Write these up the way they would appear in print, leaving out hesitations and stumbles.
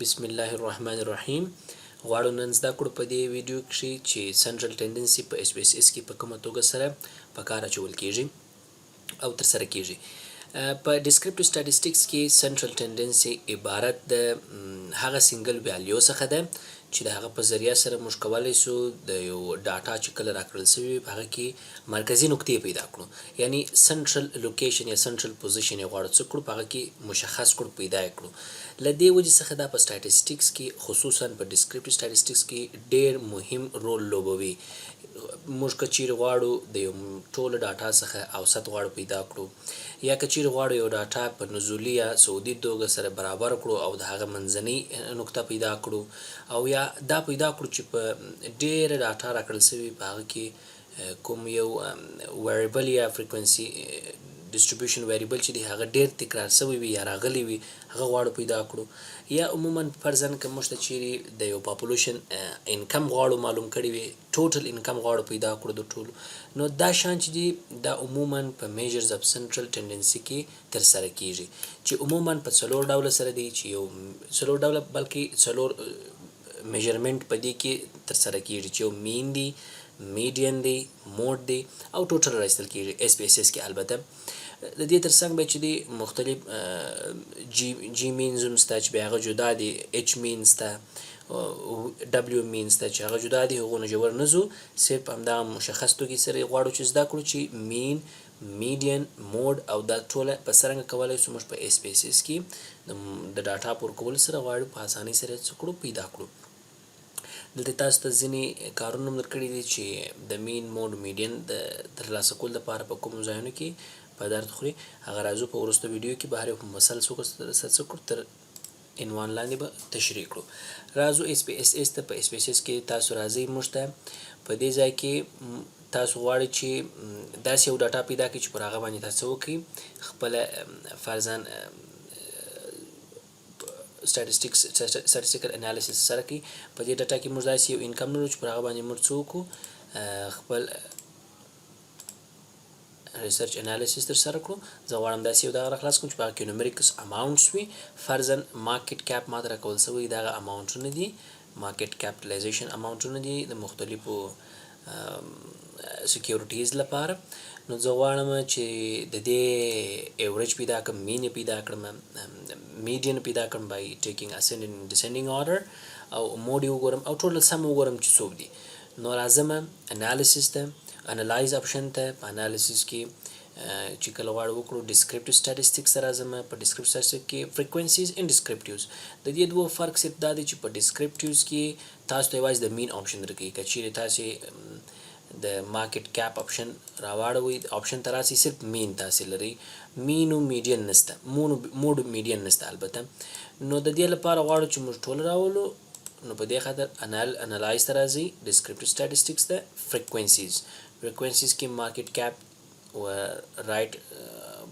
بسم الله الرحمن الرحیم. غواړو نن زده کړو په دې ویډیو کې چې سنټرل ټندنسي په اس بي اس اس کې په کومه توګه سره په کار اچول کیږي او ترسره کیږي. په ډیسکریپټیو سټاتستیکس کې سنټرل ټندنسي عبارت د هغه سنگل ویلیو څخه ده چې د هغه په ذریعہ سره موږ کولی شو د یو ډاټا چې کله راکړل شوی په هغه کې مرکزی نقطې پیدا کړو، یعنی سنټرل لوکیشن یا سنټرل پوزیشن یې غواړو څه کړو، په هغه کې مشخص کړو، پیدا یې کړو. له دې وجې څخه دا په سټاتستیکس کې خصوصا په ډیسکریپټیو سټاتستیکس کې ډېر مهم رول لوبوي. موږ که چیرې غواړو د یو ټولو ډاټا څخه اوسط غواړو پیدا کړو، یا که چیرې غواړو یو ډاټا په نزولي یا صعودي توګه سره برابر کړو او د هغه منځنۍ نقطه پیدا کړو، او یا دا پیدا کړو چې په ډېره ډاټا راکړل شوي په هغه کې کوم یو ویریبل یا فریکوینسي ډیسټریبیوشن ویریبل چې دی هغه ډېر تکرار شوی وي یا راغلی وي، هغه غواړو پیدا کړو. یا عموما فرضاً که موږ ته چیرې د یو پاپولیشن انکم غواړو معلوم کړی وي، ټوټل انکم غواړو پیدا کړو د ټولو، نو دا شان چې دی دا عموما په میجرز اف سنټرل ټندنسي کې ترسره کیږي، چې عموما په څلور ډوله سره دی، چې یو څلور ډوله بلکې څلور میجرمنټ په دې کې ترسره کیږي، چې یو مین دی، میډین دی، موډ دی او ټوټل راایستل کیږي اس پی اس اس کې. البته د دې ترڅنګ به چې دی مختلف جی مینز هم شته چې بیا هغه جدا دي، ایچ مینز ته، ډبلیو مینز ته چې هغه جدا دي، هغو نه ژور نه ځو، صرف همدغه مشخص توکي سره غواړو چې زده کړو چې مین، میډین، موډ او دا ټوله په څرنګه کولی شو موږ په اس پی اس اس کې د ډاټا پور کولو سره غواړو په اسانۍ سره څه کړو، پیدا کړو. دلته تاسو ته ځینې کارونه هم درکړي دي چې د مین، موډ، میډین د ترلاسه کولو لپاره په کومو ځایونو کې په درد خوري، هغه راځو په وروسته ویډیو کې به هر یو په مثال څه کړو، تر عنوان لاندې به تشریح کړو. راځو اس پی اس اس ته. په اس پی اس اس کې تاسو راځئ، موږ ته په دې ځای کې تاسو غواړئ چې داسې یو ډاټا پیدا کړئ چې پر هغه باندې تاسو وکړئ خپله فرضاً statistical analysis سره کوي. په دې ډاټا کې موږ داسې یو انکم لرو چې پر هغه باندې موږ څه وکړو، خپل ریسرچ انالیسیس تر سره کړو. زه غواړم داسې یو دغه راخلاص کړم چې په هغه کې نومریکس اماونټس وي. فرضاً مارکیټ کیپ ماته راکول شوی دغه اماونټونه دي، مارکیټ کیپټلایزیشن اماونټونه دي د مختلفو سکیورټیز لپاره. نو زه غواړم چې د دې ایوریج پیدا کړم، مین پیدا کړم، میډین پیدا کړم بای ټیکینګ اسندینګ ډسندینګ آرډر، او موډ وګورم او ټوټل سم وګورم چې څوک دي. نو راځم انالیسیس ته، انالایز اپشن ته. په انالیسیس کې چې کله غواړو وکړو ډیسکریپټیو سټاتستیکس سره راځم. په ډیسکریپټیو سټاتستیکس کې فریکوینسیز ان ډیسکریپټیوز، د دې دوه فرق صرف دا دی چې په ډیسکریپټیوز کې تاسو ته یوازې د مین آپشن درکوي. که چیرې تاسې د مارکیټ کیپ آپشن راواړوئ، آپشن ته راسئ، صرف مین تاسې لرئ، مین او میډین نشته، موډ میډین نشته. البته نو د دې لپاره غواړو چې موږ ټول راولو، نو په دې خاطر انالایز ته راځئ، ډیسکریپټیو سټاتستیکس ته، فریکوینسیز کې مارکیټ کیپ و رائټ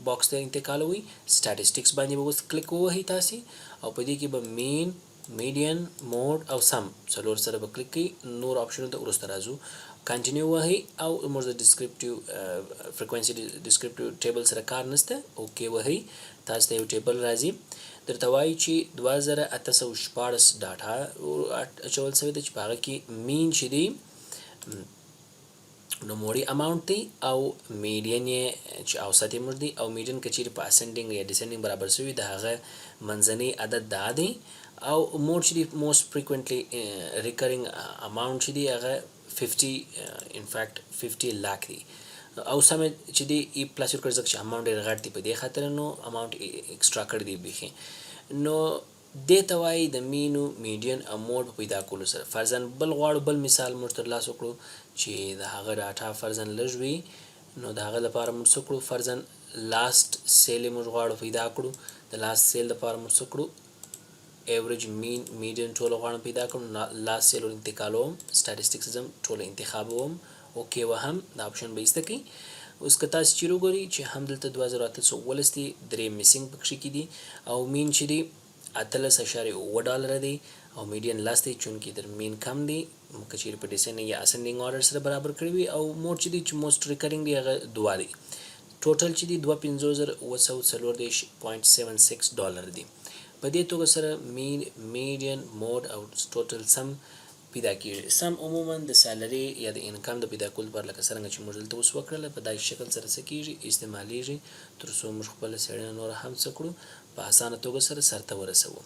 باکس ته انتقالوي، سټاتستیکس باندې به اوس کلیک ووهئ تاسې، او په دې کې به مین، میډین، موډ او سم څلور سره به کلیک کړئ. نور آپشنو ته وروسته راځو، کنټینیو وهئ، او موږ د ډیسکریپټیو فریکوینسي ډیسکریپټیو ټیبل سره کار نشته، اوکې وهئ. تاسو ته یو ټیبل راځي، درته وایي چې 2816 ډاټا اچول شوی دی چې په هغه کې مین چې دی نوموړی اماونټ دی، او میډین یې چې اوسط یې موږ دی، او میډین که چیرې په اسنډینګ یا ډسنډینګ برابر شوي د هغه منځنی عدد دا دی، او موډ چې دی موست فریکوینټلی ریکرینګ اماونټ چې دی هغه 50 انفیکټ 50 لاک دی، او سم چې دی ای پلس ورکړی ځکه چې اماونټ ډېر غټ دی په دې خاطر نو اماونټ ایکسټرا کړی دی بیخي. نو دې ته وایي د مینو، میډین او موډ پیدا کولو سره. فرضاً بل غواړو، بل مثال موږ ترلاسه وکړو چې د هغه ډاټا فرضاً لږ وي، نو د هغه لپاره موږ څه کړو، فرضاً لاست سیل موږ غواړو پیدا کړو. د لاست سیل لپاره موږ څه کړو، ایوریج، مین، میډین ټوله غواړم پیدا کړم. لاست سیل ور انتقالوم، سټاتستیکس ځم ټوله انتخابوم، اوکې وهم، دا آپشن به ایسته کړئ. اوس که تاسو چیرې وګورئ چې هم دلته 2819 دي، 3 میسنګ پکښې کې دي، او مین چې دی 18.7 ډالره دی، او میډین لاس دی چونکې در مین کم دی، که چیرې په ډسنډینګ یا اسنډینګ آرډر سره برابر کړی وي، او موډ چې دی چې موست ریکرینګ دی هغه 2 دی. ټوټل چې دی 250,940.76 ډالر دی. په دې توګه سره میډین موډ او ټوټل سم پیدا کیږي. سم عموما د سالري یا د انکم د پیدا کولو لپاره لکه څرنګه چې موږ دلته اوس وکړله په داسې شکل سره څه کیږي استعمالیږي تر څو موږ خپله څېړنه نوره هم څه کړو په اسانه توګه سره سرته ورسوو.